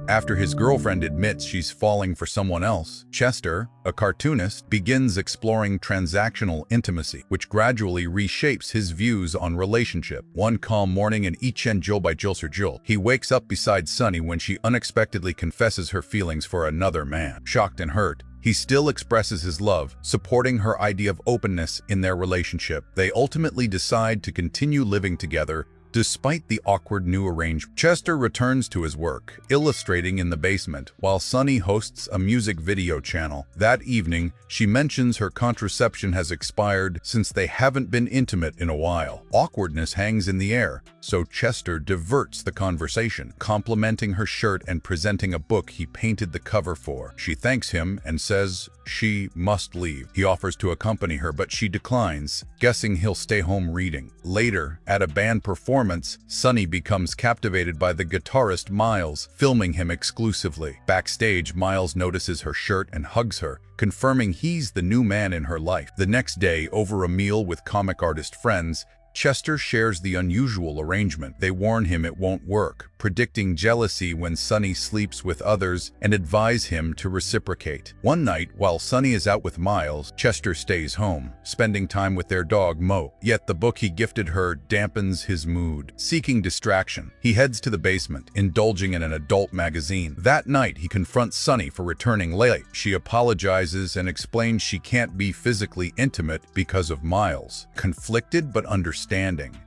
After his girlfriend admits she's falling for someone else, Chester, a cartoonist, begins exploring transactional intimacy, which gradually reshapes his views on relationship. One calm morning in Ich and Jill by Jill Sir Jill, he wakes up beside Sonni when she unexpectedly confesses her feelings for another man. Shocked and hurt, he still expresses his love, supporting her idea of openness in their relationship. They ultimately decide to continue living together, despite the awkward new arrangement. Chester returns to his work, illustrating in the basement, while Sonni hosts a music video channel. That evening, she mentions her contraception has expired since they haven't been intimate in a while. Awkwardness hangs in the air, so Chester diverts the conversation, complimenting her shirt and presenting a book he painted the cover for. She thanks him and says she must leave. He offers to accompany her, but she declines, guessing he'll stay home reading. Later, at a band performance, Sonni becomes captivated by the guitarist Miles, filming him exclusively. Backstage, Miles notices her shirt and hugs her, confirming he's the new man in her life. The next day, over a meal with comic artist friends, Chester shares the unusual arrangement. They warn him it won't work, predicting jealousy when Sonni sleeps with others, and advise him to reciprocate. One night, while Sonni is out with Miles, Chester stays home, spending time with their dog Mo. Yet the book he gifted her dampens his mood. Seeking distraction, he heads to the basement, indulging in an adult magazine. That night, he confronts Sonni for returning late. She apologizes and explains she can't be physically intimate because of Miles. Conflicted but understanding,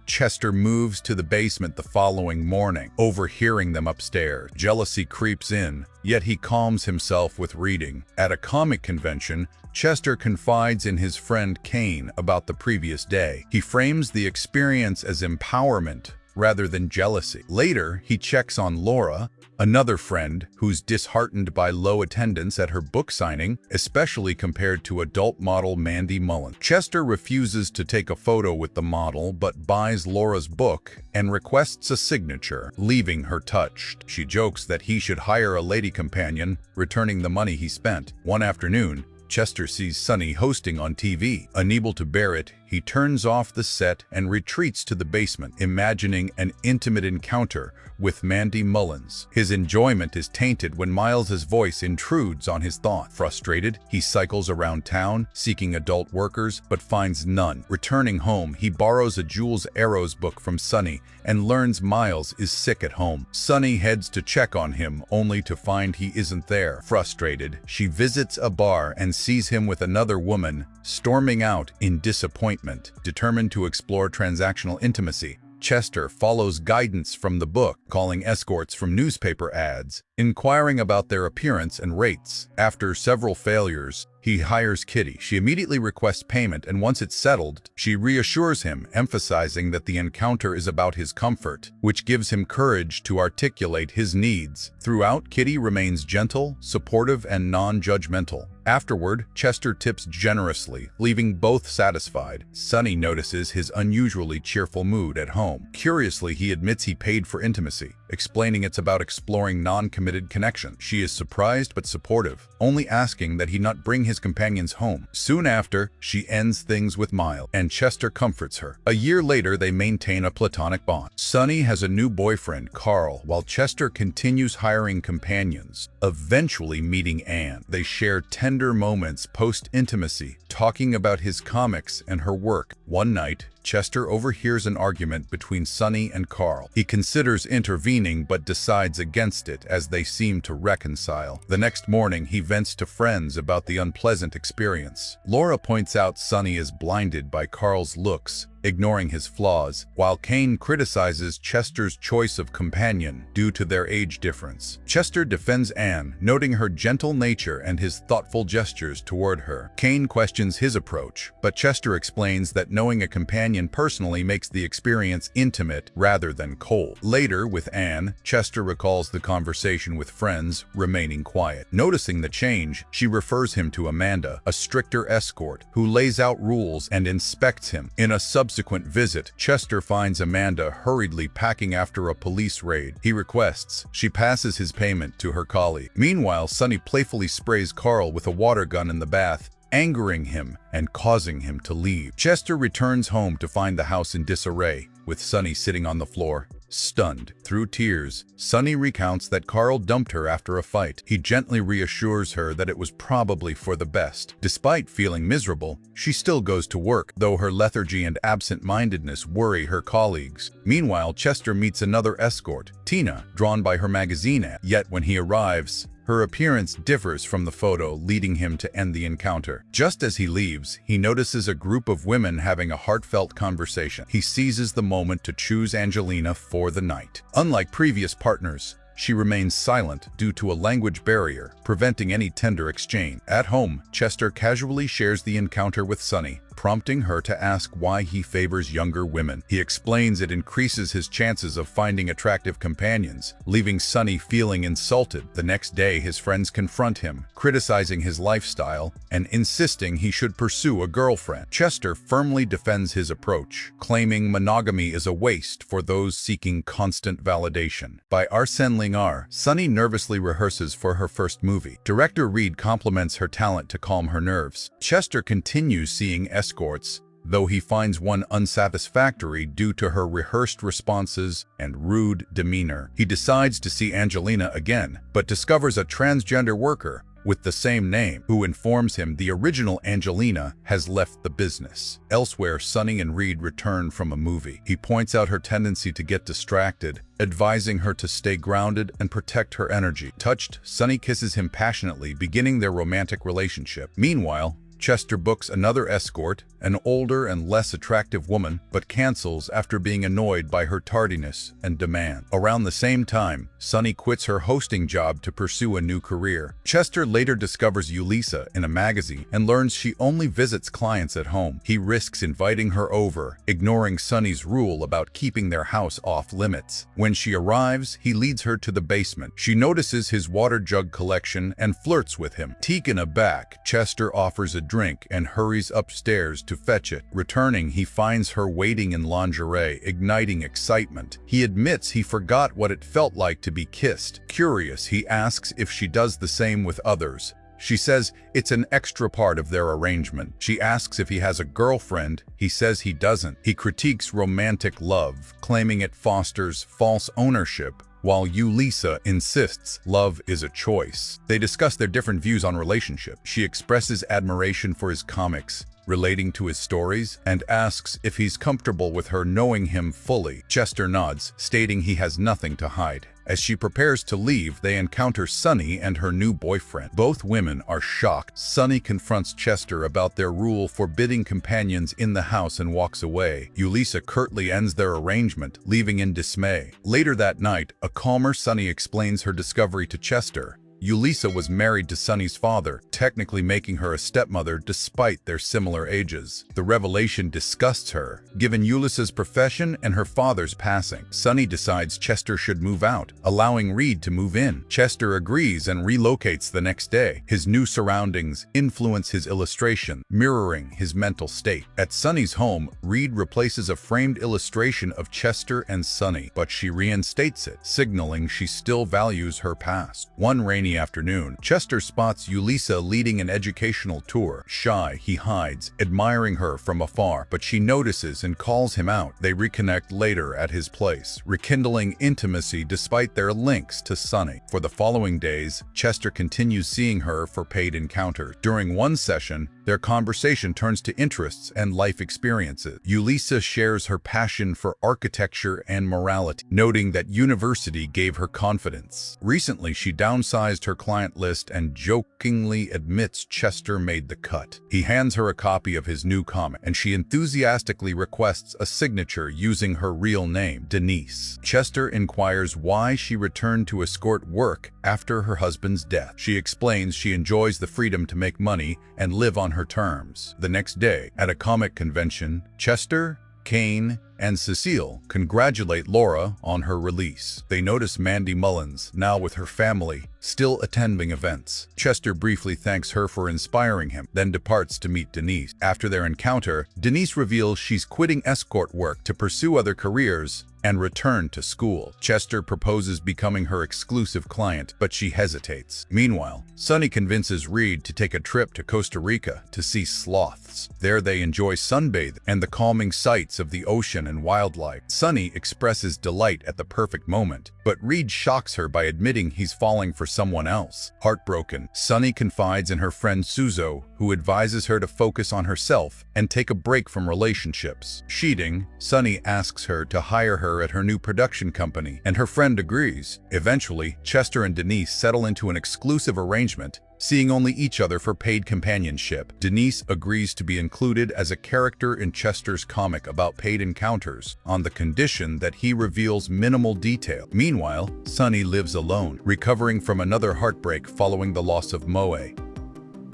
Chester moves to the basement the following morning, overhearing them upstairs. Jealousy creeps in, yet he calms himself with reading. At a comic convention, Chester confides in his friend Kane about the previous day. He frames the experience as empowerment rather than jealousy. Later, he checks on Laura, another friend who's disheartened by low attendance at her book signing, especially compared to adult model Mandy Mullen. Chester refuses to take a photo with the model but buys Laura's book and requests a signature, leaving her touched. She jokes that he should hire a lady companion, returning the money he spent. One afternoon, Chester sees Sonni hosting on TV. Unable to bear it, he turns off the set and retreats to the basement, imagining an intimate encounter with Mandy Mullins. His enjoyment is tainted when Miles's voice intrudes on his thought. Frustrated, he cycles around town, seeking adult workers, but finds none. Returning home, he borrows a Jules Arrows book from Sonni and learns Miles is sick at home. Sonni heads to check on him, only to find he isn't there. Frustrated, she visits a bar and sees him with another woman, storming out in disappointment. Determined to explore transactional intimacy, Chester follows guidance from the book, calling escorts from newspaper ads, inquiring about their appearance and rates. After several failures, he hires Kitty. She immediately requests payment, and once it's settled, she reassures him, emphasizing that the encounter is about his comfort, which gives him courage to articulate his needs. Throughout, Kitty remains gentle, supportive, and non-judgmental. Afterward, Chester tips generously, leaving both satisfied. Sonni notices his unusually cheerful mood at home. Curiously, he admits he paid for intimacy, explaining it's about exploring non-committed connection. She is surprised but supportive, only asking that he not bring his companions home. Soon after, she ends things with Miles, and Chester comforts her. A year later, they maintain a platonic bond. Sonni has a new boyfriend, Carl, while Chester continues hiring companions, eventually meeting Anne. They share tender moments post-intimacy, talking about his comics and her work. One night, Chester overhears an argument between Sonni and Carl. He considers intervening but decides against it as they seem to reconcile. The next morning, he vents to friends about the unpleasant experience. Laura points out Sonni is blinded by Carl's looks, ignoring his flaws, while Kane criticizes Chester's choice of companion due to their age difference. Chester defends Anne, noting her gentle nature and his thoughtful gestures toward her. Kane questions his approach, but Chester explains that knowing a companion personally makes the experience intimate rather than cold. Later, with Anne, Chester recalls the conversation with friends, remaining quiet. Noticing the change, she refers him to Amanda, a stricter escort, who lays out rules and inspects him. In a subsequent visit, Chester finds Amanda hurriedly packing after a police raid. He requests she passes his payment to her colleague. Meanwhile, Sonni playfully sprays Carl with a water gun in the bath, angering him and causing him to leave. Chester returns home to find the house in disarray, with Sonni sitting on the floor, Stunned. Through tears, Sonni recounts that Carl dumped her after a fight. He gently reassures her that it was probably for the best. Despite feeling miserable, she still goes to work, though her lethargy and absent-mindedness worry her colleagues. Meanwhile, Chester meets another escort, Tina, drawn by her magazine ad. Yet when he arrives, her appearance differs from the photo, leading him to end the encounter. Just as he leaves, he notices a group of women having a heartfelt conversation. He seizes the moment to choose Angelina for the night. Unlike previous partners, she remains silent due to a language barrier, preventing any tender exchange. At home, Chester casually shares the encounter with Sonni, prompting her to ask why he favors younger women. He explains it increases his chances of finding attractive companions, leaving Sonni feeling insulted. The next day, his friends confront him, criticizing his lifestyle and insisting he should pursue a girlfriend. Chester firmly defends his approach, claiming monogamy is a waste for those seeking constant validation. By Arsène Lingard, Sonni nervously rehearses for her first movie. Director Reed compliments her talent to calm her nerves. Chester continues seeing escorts, though he finds one unsatisfactory due to her rehearsed responses and rude demeanor. He decides to see Angelina again, but discovers a transgender worker with the same name, who informs him the original Angelina has left the business. Elsewhere, Sonni and Reed return from a movie. He points out her tendency to get distracted, advising her to stay grounded and protect her energy. Touched, Sonni kisses him passionately, beginning their romantic relationship. Meanwhile, Chester books another escort, an older and less attractive woman, but cancels after being annoyed by her tardiness and demand. Around the same time, Sonni quits her hosting job to pursue a new career. Chester later discovers Ulisa in a magazine and learns she only visits clients at home. He risks inviting her over, ignoring Sonny's rule about keeping their house off limits. When she arrives, he leads her to the basement. She notices his water jug collection and flirts with him. Taken aback, Chester offers a drink and hurries upstairs to fetch it. Returning, he finds her waiting in lingerie, igniting excitement. He admits he forgot what it felt like to be kissed. Curious, he asks if she does the same with others. She says it's an extra part of their arrangement. She asks if he has a girlfriend. He says he doesn't. He critiques romantic love, claiming it fosters false ownership, while Ulisa insists love is a choice. They discuss their different views on relationship. She expresses admiration for his comics, relating to his stories, and asks if he's comfortable with her knowing him fully. Chester nods, stating he has nothing to hide. As she prepares to leave, they encounter Sonni and her new boyfriend. Both women are shocked. Sonni confronts Chester about their rule forbidding companions in the house and walks away. Ulisa curtly ends their arrangement, leaving in dismay. Later that night, a calmer Sonni explains her discovery to Chester. Ulisa was married to Sonny's father, technically making her a stepmother despite their similar ages. The revelation disgusts her, given Ulisa's profession and her father's passing. Sonni decides Chester should move out, allowing Reed to move in. Chester agrees and relocates the next day. His new surroundings influence his illustration, mirroring his mental state. At Sonny's home, Reed replaces a framed illustration of Chester and Sonni, but she reinstates it, signaling she still values her past. One rainy afternoon, Chester spots Ulisa leading an educational tour. Shy, he hides, admiring her from afar, but she notices and calls him out. They reconnect later at his place, rekindling intimacy despite their links to Sonni. For the following days, Chester continues seeing her for paid encounters. During one session, their conversation turns to interests and life experiences. Ulisa shares her passion for architecture and morality, noting that university gave her confidence. Recently, she downsized her client list and jokingly admits Chester made the cut. He hands her a copy of his new comic, and she enthusiastically requests a signature using her real name, Denise. Chester inquires why she returned to escort work after her husband's death. She explains she enjoys the freedom to make money and live on her terms. The next day, at a comic convention, Chester, Kane, and Cecile congratulate Laura on her release. They notice Mandy Mullins, now with her family, still attending events. Chester briefly thanks her for inspiring him, then departs to meet Denise. After their encounter, Denise reveals she's quitting escort work to pursue other careers and return to school. Chester proposes becoming her exclusive client, but she hesitates. Meanwhile, Sonni convinces Reed to take a trip to Costa Rica to see sloths. There they enjoy sunbathing and the calming sights of the ocean and wildlife. Sonni expresses delight at the perfect moment, but Reed shocks her by admitting he's falling for someone else. Heartbroken, Sonni confides in her friend Suzo, who advises her to focus on herself and take a break from relationships. Cheating, Sonni asks her to hire her at her new production company, and her friend agrees. Eventually, Chester and Denise settle into an exclusive arrangement, seeing only each other for paid companionship. Denise agrees to be included as a character in Chester's comic about paid encounters, on the condition that he reveals minimal detail. Meanwhile, Sonni lives alone, recovering from another heartbreak following the loss of Moe.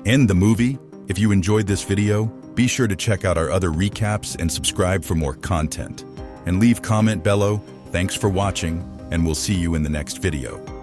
End the movie. If you enjoyed this video, be sure to check out our other recaps and subscribe for more content. And leave comment below. Thanks for watching, and we'll see you in the next video.